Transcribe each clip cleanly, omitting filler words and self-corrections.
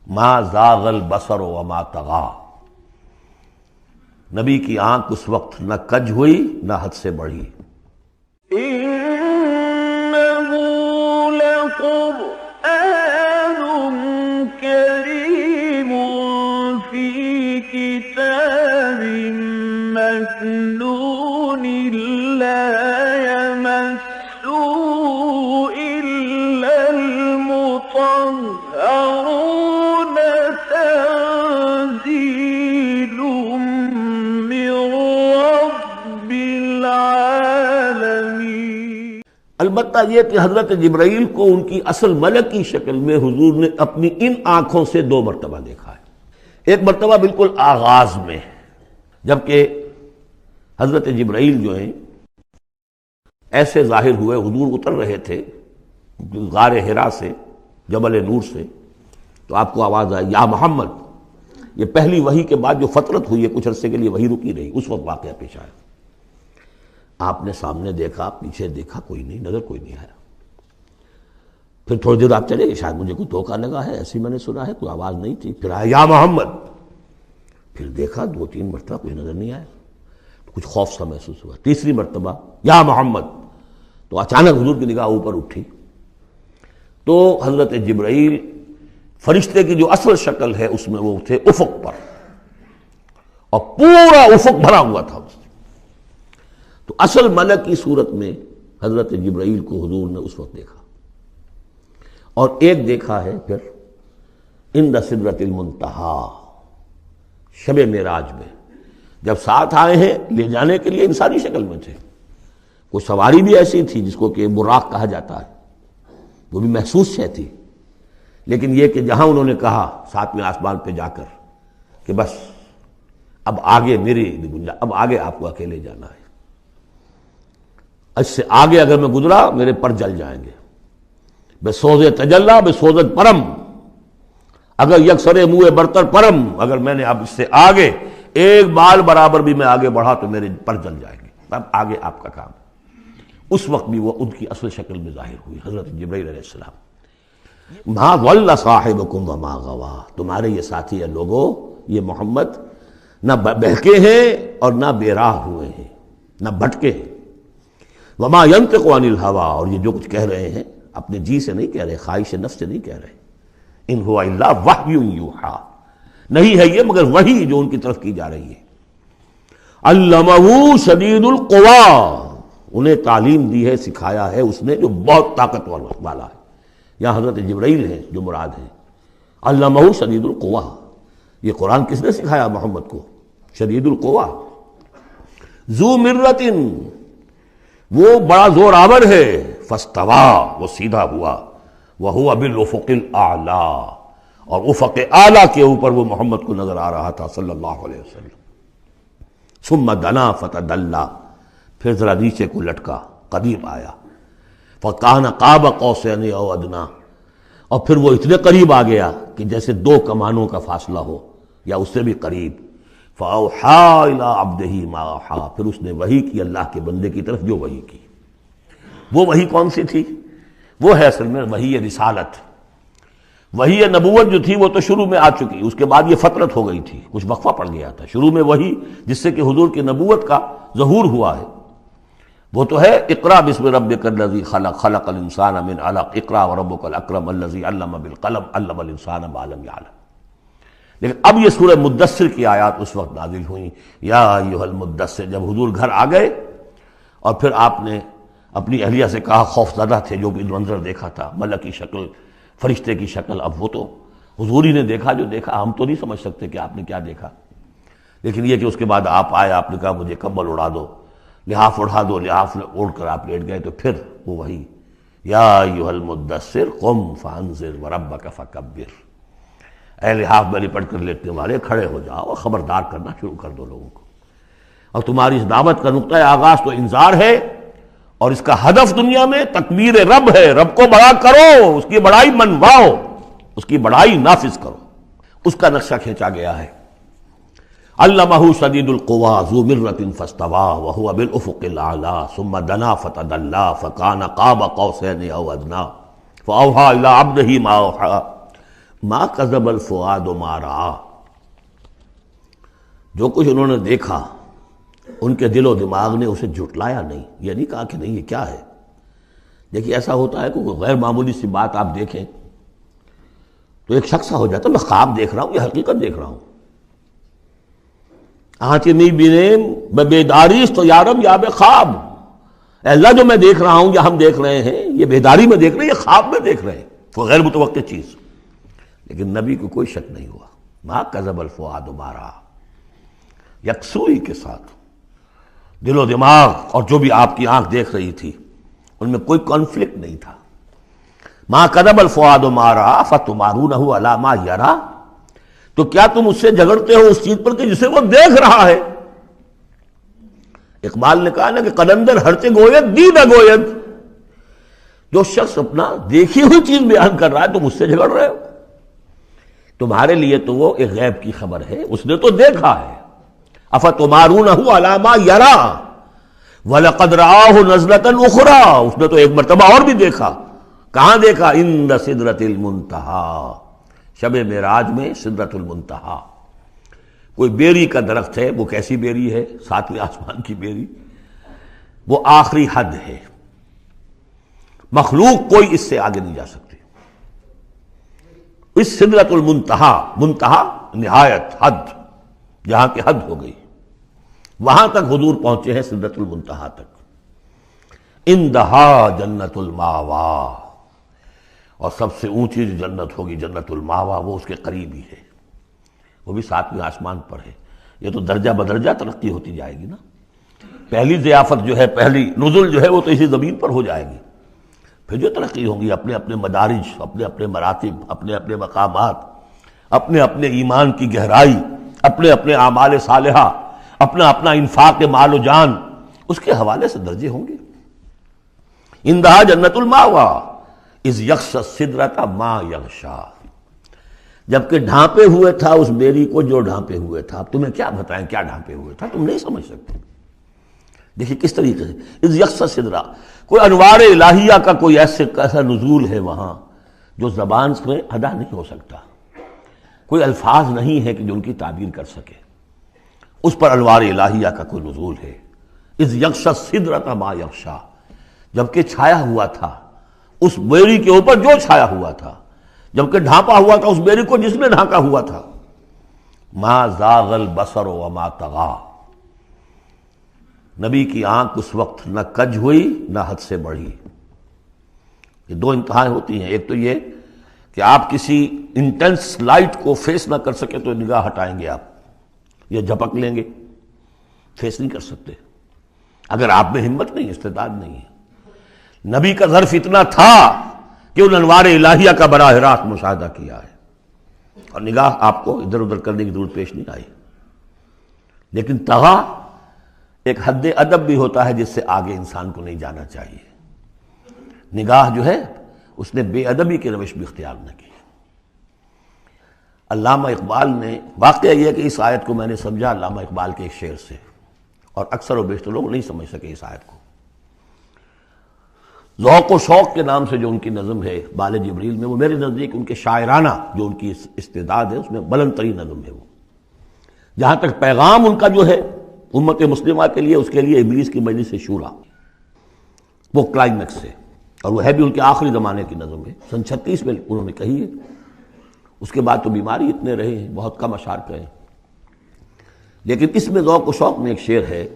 ما زاغ البصر وما طغى، نبی کی آنکھ اس وقت نہ کج ہوئی نہ حد سے بڑھی۔ إنه لقرآن كريم في كتاب مكنون لا يمسه إلا المطهرون تنزيل من رب العالمين۔ البتہ یہ کہ حضرت جبرائیل کو ان کی اصل ملکی شکل میں حضور نے اپنی ان آنکھوں سے 2 مرتبہ دیکھا ہے۔ ایک مرتبہ بالکل آغاز میں، جبکہ حضرت جبرائیل جو ہیں ایسے ظاہر ہوئے، حضور اتر رہے تھے غار حرا سے، جبل نور سے، تو آپ کو آواز آئی یا محمد۔ یہ پہلی وحی کے بعد جو فترت ہوئی ہے، کچھ عرصے کے لیے وحی رکی رہی، اس وقت واقعہ پیش آیا۔ آپ نے سامنے دیکھا، پیچھے دیکھا، کوئی نہیں، نظر کوئی نہیں آیا۔ پھر تھوڑی دیر آپ چلے گئے، شاید مجھے کوئی دھوکہ لگا ہے، ایسی میں نے سنا ہے، کوئی آواز نہیں تھی۔ پھر آیا یا محمد، پھر دیکھا 2-3 مرتبہ کوئی نظر نہیں آیا، کچھ خوف سا محسوس ہوا۔ تیسری مرتبہ یا محمد، تو اچانک حضور کی نگاہ اوپر اٹھی، تو حضرت جبرائیل فرشتے کی جو اصل شکل ہے اس میں وہ تھے افق پر، اور پورا افق بھرا ہوا تھا۔ تو اصل ملک کی صورت میں حضرت جبرائیل کو حضور نے اس وقت دیکھا، اور ایک دیکھا ہے پھر عند سدرۃ المنتہا، شب معراج میں، جب ساتھ آئے ہیں لے جانے کے لیے انسانی شکل میں تھے۔ کوئی سواری بھی ایسی تھی جس کو کہ براق کہا جاتا ہے، وہ بھی محسوس شے تھی، لیکن یہ کہ جہاں انہوں نے کہا 7ویں آسمان پہ جا کر کہ بس اب آگے میری گنجائش، اب آگے آپ کو اکیلے جانا ہے، اس سے آگے اگر میں گزرا میرے پر جل جائیں گے، بے سوز تجلا بے سوزت پرم، اگر یکسر منہ برتر پرم، اگر میں نے اب اس سے آگے ایک بال برابر بھی میں آگے بڑھا تو میرے پر جل جائیں گے، اب آگے آپ کا کام۔ اس وقت بھی وہ ان کی اصل شکل میں ظاہر ہوئی حضرت جبرائیل علیہ السلام۔ ما ضل صاحبکم وما غوا، تمہارے یہ ساتھی ہے لوگوں، یہ محمد نہ بہکے ہیں اور نہ بے راہ ہوئے ہیں، نہ بھٹکے ہیں۔ وما ينطق عن الهوى، اور یہ جو کچھ کہہ رہے ہیں اپنے جی سے نہیں کہہ رہے، خواہش نفس سے نہیں کہہ رہے، ان هو الا وحی یوحی، نہیں ہے یہ مگر وحی جو ان کی طرف کی جا رہی ہے۔ علمہ شدید القوی، انہیں تعلیم دی ہے، سکھایا ہے اس نے جو بہت طاقت والا ہے۔ یہاں حضرت جبرائیل ہیں جو مراد ہیں۔ علمہ شدید القوی، یہ قرآن کس نے سکھایا محمد کو؟ شدید القوی، ذو مرۃ، وہ بڑا زور آور ہے، فاستوی، وہ سیدھا ہوا، وہو بالافق الاعلی، اور افق اعلیٰ کے اوپر وہ محمد کو نظر آ رہا تھا صلی اللہ علیہ وسلم۔ ثم دنا فتدلی، پھر ذرا نیچے کو لٹکا، قریب آیا، فکان قاب قوسین او ادنی، اور پھر وہ اتنے قریب آ گیا کہ جیسے 2 کمانوں کا فاصلہ ہو یا اس سے بھی قریب۔ فاوحی الی عبدہ ما اوحی، پھر اس نے وحی کی اللہ کے بندے کی طرف جو وحی کی۔ وہ وحی کون سی تھی؟ وہ ہے اصل میں وحی رسالت، وحی نبوت جو تھی وہ تو شروع میں آ چکی، اس کے بعد یہ فترت ہو گئی تھی، کچھ وقفہ پڑ گیا تھا۔ شروع میں وحی جس سے کہ حضور کی نبوت کا ظہور ہوا ہے وہ تو ہے اقرا بسم ربک الذی خلق، خلق الانسان من علق، اقرا وربک الاکرم الذی علم بالقلم، علم الانسان ما لم یعلم۔ لیکن اب یہ سورہ مدثر کی آیات اس وقت نازل ہوئیں، یا ایھا المدثر، جب حضور گھر آ گئے اور پھر آپ نے اپنی اہلیہ سے کہا، خوف زدہ تھے، جو بھی منظر دیکھا تھا، ملک کی شکل، فرشتے کی شکل، اب وہ تو حضور ہی نے دیکھا جو دیکھا، ہم تو نہیں سمجھ سکتے کہ آپ نے کیا دیکھا، لیکن یہ کہ اس کے بعد آپ آئے، آپ نے کہا مجھے کمبل اڑا دو، لحاف اڑا دو، لحاف اوڑھ کر آپ لیٹ گئے، تو پھر وہ وہی یا ایھا المدثر قم فانذر وربک فکبر، اے لحاف میں لپٹ کر لیٹنے والے کھڑے ہو جاؤ اور خبردار کرنا شروع کر دو لوگوں کو۔ اور تمہاری اس دعوت کا نقطہ آغاز تو انذار ہے، اور اس کا ہدف دنیا میں تکبیر رب ہے، رب کو بڑا کرو، اس کی بڑائی منواؤ، اس کی بڑائی نافذ کرو، اس کا نقشہ کھینچا گیا ہے۔ علمہ شدید القوی ذو مرۃ فاستوی وہو بالافق الاعلی ثم دنا فتدلی فکان قاب قوسین او ادنی فاوحی الی عبدہ ما اوحی ما کذب الفؤاد ما رأى، جو کچھ انہوں نے دیکھا ان کے دل و دماغ نے اسے جھٹلایا نہیں، یہ نہیں کہا کہ نہیں یہ کیا ہے۔ دیکھیے ایسا ہوتا ہے کہ کوئی غیر معمولی سی بات آپ دیکھیں تو ایک شخص ہو جاتا ہے میں خواب دیکھ رہا ہوں یا حقیقت دیکھ رہا ہوں۔ آنچہ نہیں بینے میں بیداریست تو یارب یا بے خواب، اے اللہ جو میں دیکھ رہا ہوں یا ہم دیکھ رہے ہیں یہ بیداری میں دیکھ رہے ہیں، یہ خواب میں دیکھ رہے ہیں، وہ غیر متوقع چیز۔ لیکن نبی کو کوئی شک نہیں ہوا، ما کذب الفؤاد ما رأى، یکسوئی کے ساتھ دل و دماغ اور جو بھی آپ کی آنکھ دیکھ رہی تھی ان میں کوئی کانفلکٹ نہیں تھا۔ ما کذب الفؤاد ما رأى فتمارونہ علی ما یری، تو کیا تم اس سے جھگڑتے ہو اس چیز پر کہ جسے وہ دیکھ رہا ہے؟ اقبال نے کہا نا کہ قلندر ہرچے گوید دید گوید، جو شخص اپنا دیکھی ہوئی چیز بیان کر رہا ہے تم اس سے جھگڑ رہے ہو، تمہارے لیے تو وہ ایک غیب کی خبر ہے، اس نے تو دیکھا ہے۔ افتمارونہ علی ما یری وَلَقَدْ رَآهُ نَزْلَةً أُخْرَىٰ، اس نے تو ایک مرتبہ اور بھی دیکھا۔ کہاں دیکھا؟ عند سدرۃ المنتہیٰ، شب معراج میں سدرۃ المنتہیٰ۔ کوئی بیری کا درخت ہے، وہ کیسی بیری ہے؟ ساتویں آسمان کی بیری، وہ آخری حد ہے، مخلوق کوئی اس سے آگے نہیں جا سکتی۔ اس سدرۃ المنتہیٰ، منتہا نہایت، حد، جہاں کی حد ہو گئی، وہاں تک حضور پہنچے ہیں، سدرۃ المنتہیٰ تک۔ اندہا جنت الماوا، اور سب سے اونچی جو جنت ہوگی جنت الماوا، وہ اس کے قریب ہی ہے، وہ بھی ساتویں آسمان پر ہے۔ یہ تو درجہ بدرجہ ترقی ہوتی جائے گی نا، پہلی ضیافت جو ہے، پہلی نزل جو ہے وہ تو اسی زمین پر ہو جائے گی، پھر جو ترقی ہوگی اپنے اپنے مدارج، اپنے اپنے مراتب، اپنے اپنے مقامات، اپنے اپنے ایمان کی گہرائی، اپنے اپنے اعمال صالحہ، اپنا اپنا انفاق مال و جان، اس کے حوالے سے درجے ہوں گے۔ اندہا جنت الماوا اذ یغشی السدرۃ ما یغشی، جبکہ ڈھانپے ہوئے تھا اس بیری کو جو ڈھانپے ہوئے تھا۔ اب تمہیں کیا بتائیں کیا ڈھانپے ہوئے تھا، تم نہیں سمجھ سکتے۔ دیکھیے کس طریقے سے اذ یغشی السدرۃ، کوئی انوار الہیہ کا کوئی ایسا نزول ہے وہاں جو زبان میں ادا نہیں ہو سکتا، کوئی الفاظ نہیں ہے کہ جو ان کی تعبیر کر سکے، اس پر انوار الہیہ کا کوئی نزول ہے۔ اذ یغشی السدرۃ ما یغشی، جبکہ چھایا ہوا تھا اس بیری کے اوپر جو چھایا ہوا تھا، جبکہ ڈھانپا ہوا تھا اس بیری کو جس نے ڈھانکا ہوا تھا۔ ما زاغ البصر وما طغی، نبی کی آنکھ اس وقت نہ کج ہوئی نہ حد سے بڑھی۔ یہ دو انتہائیں ہوتی ہیں، ایک تو یہ کہ آپ کسی انٹینس لائٹ کو فیس نہ کر سکے تو نگاہ ہٹائیں گے آپ، یہ جھپک لیں گے، فیس نہیں کر سکتے اگر آپ میں ہمت نہیں، استعداد نہیں ہے۔ نبی کا ظرف اتنا تھا کہ ان انوار الہیہ کا براہ راست مشاہدہ کیا ہے، اور نگاہ آپ کو ادھر ادھر کرنے کی ضرورت پیش نہیں آئی۔ لیکن طغا ایک حد ادب بھی ہوتا ہے جس سے آگے انسان کو نہیں جانا چاہیے۔ نگاہ جو ہے اس نے بے ادبی کی روش بھی اختیار نہ کی۔ علامہ اقبال نے، واقعہ یہ ہے کہ اس آیت کو میں نے سمجھا علامہ اقبال کے ایک شعر سے، اور اکثر و بیشتر لوگ نہیں سمجھ سکے اس آیت کو۔ ذوق و شوق کے نام سے جو ان کی نظم ہے بال جبریل میں، وہ میرے نزدیک ان کے شاعرانہ جو ان کی استعداد ہے اس میں بلند ترین نظم ہے وہ، جہاں تک پیغام ان کا جو ہے امت مسلمہ کے لیے، اس کے لیے ابلیس کی مجلس شورا، وہ کلائمیکس ہے، اور وہ ہے بھی ان کے آخری زمانے کی نظم ہے، سن 36 میں انہوں نے کہی ہے۔ اس کے بعد تو بیماری اتنے رہے ہیں، بہت کم اشعار کہے، لیکن اس میں ذوق و شوق میں ایک شعر ہے،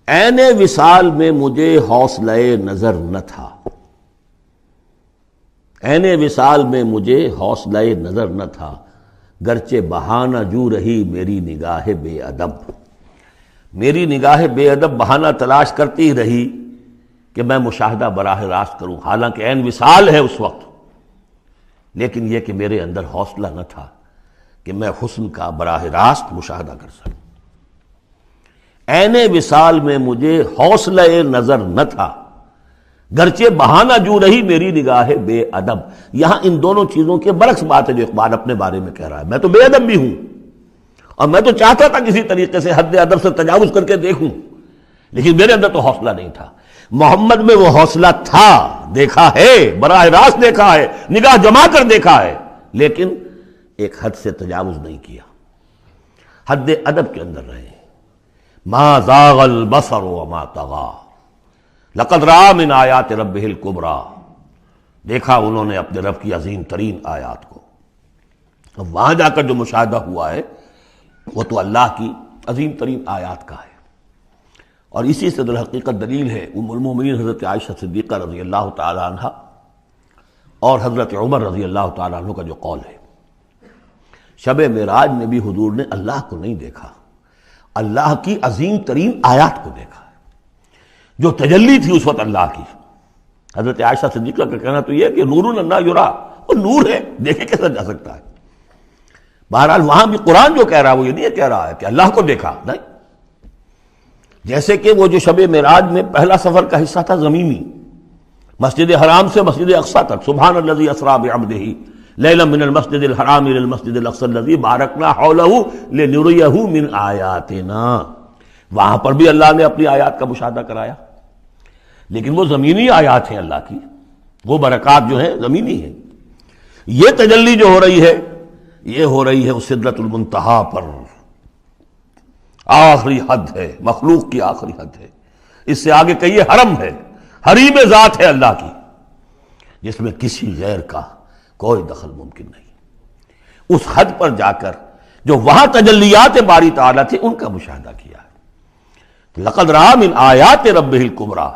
عین وصال میں مجھے حوصلہ نظر نہ تھا، عین وصال میں مجھے حوصلہ نظر نہ تھا، گرچہ بہانہ جو رہی میری نگاہ بے ادب، میری نگاہ بے ادب بہانہ تلاش کرتی رہی کہ میں مشاہدہ براہ راست کروں، حالانکہ عین وصال ہے اس وقت، لیکن یہ کہ میرے اندر حوصلہ نہ تھا کہ میں حسن کا براہ راست مشاہدہ کر سکوں۔ عین وصال میں مجھے حوصلہ نظر نہ تھا، گرچہ بہانہ جو رہی میری نگاہ بے ادب۔ یہاں ان دونوں چیزوں کے برعکس بات ہے جو اقبال اپنے بارے میں کہہ رہا ہے۔ میں تو بے ادب بھی ہوں، اور میں تو چاہتا تھا کسی طریقے سے حد ادب سے تجاوز کر کے دیکھوں، لیکن میرے اندر تو حوصلہ نہیں تھا۔ محمد میں وہ حوصلہ تھا، دیکھا ہے، براہ راست دیکھا ہے، نگاہ جما کر دیکھا ہے، لیکن ایک حد سے تجاوز نہیں کیا، حد ادب کے اندر رہے۔ ما زاغ البصر وما طغى لقد رأى من آیات ربہ الکبریٰ، دیکھا انہوں نے اپنے رب کی عظیم ترین آیات کو۔ اب وہاں جا کر جو مشاہدہ ہوا ہے وہ تو اللہ کی عظیم ترین آیات کا ہے، اور اسی سے در حقیقت دلیل ہے ام المومنین حضرت عائشہ صدیقہ رضی اللہ تعالی عنہ اور حضرت عمر رضی اللہ تعالی عنہ کا جو قول ہے۔ شب معراج میں بھی حضور نے اللہ کو نہیں دیکھا، اللہ کی عظیم ترین آیات کو دیکھا، جو تجلی تھی اس وقت اللہ کی۔ حضرت عائشہ صدیقہ کا کہنا تو یہ ہے کہ نور لا یرا، وہ نور ہے، دیکھے کیسا جا سکتا ہے۔ بہرحال وہاں بھی قرآن جو کہہ رہا ہے وہ یہ نہیں کہہ رہا ہے کہ اللہ کو دیکھا، نہیں، جیسے کہ وہ جو شب معراج میں پہلا سفر کا حصہ تھا زمینی، مسجد حرام سے مسجد اقصی تک، سبحان الذی اسریٰ بعبدہ لیلا من المسجد الحرام الى المسجد الاقصی الذی بارکنا حولہ لنریہ من آیاتنا، وہاں پر بھی اللہ نے اپنی آیات کا مشاہدہ کرایا، لیکن وہ زمینی آیات ہیں اللہ کی، وہ برکات جو ہیں زمینی ہیں۔ یہ تجلی جو ہو رہی ہے یہ ہو رہی ہے اس سدرۃ المنتہا پر، آخری حد ہے، مخلوق کی آخری حد ہے، اس سے آگے کہیے حرم ہے، حریم ذات ہے اللہ کی، جس میں کسی غیر کا کوئی دخل ممکن نہیں۔ اس حد پر جا کر جو وہاں تجلیات باری تعالیٰ تھے ان کا مشاہدہ کیا ہے۔ لقد رأى من آیات ربہ الکبریٰ،